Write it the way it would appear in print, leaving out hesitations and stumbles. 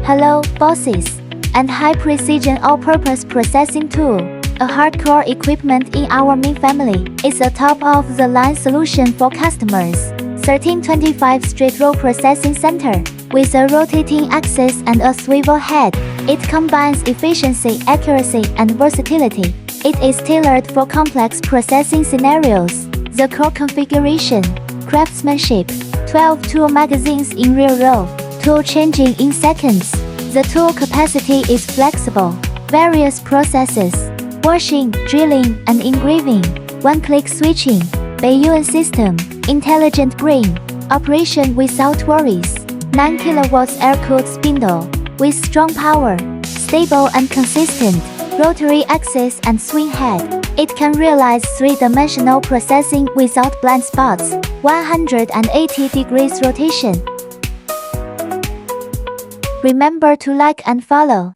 Hello, bosses! And high-precision all-purpose processing tool, a hardcore equipment in our Ming family, is a top-of-the-line solution for customers. 1325 straight row processing center, with a rotating axis and a swivel head. It combines efficiency, accuracy, and versatility. It is tailored for complex processing scenarios. The core configuration, craftsmanship, 12 tool magazines in rear row, tool changing in seconds. The tool capacity is flexible. Various processes, washing, drilling, and engraving. One-click switching, Bayesian system, intelligent brain, operation without worries. 9 kW air-cooled spindle, with strong power, stable and consistent, rotary axis and swing head. It can realize three-dimensional processing without blind spots, 180 degrees rotation. Remember to like and follow.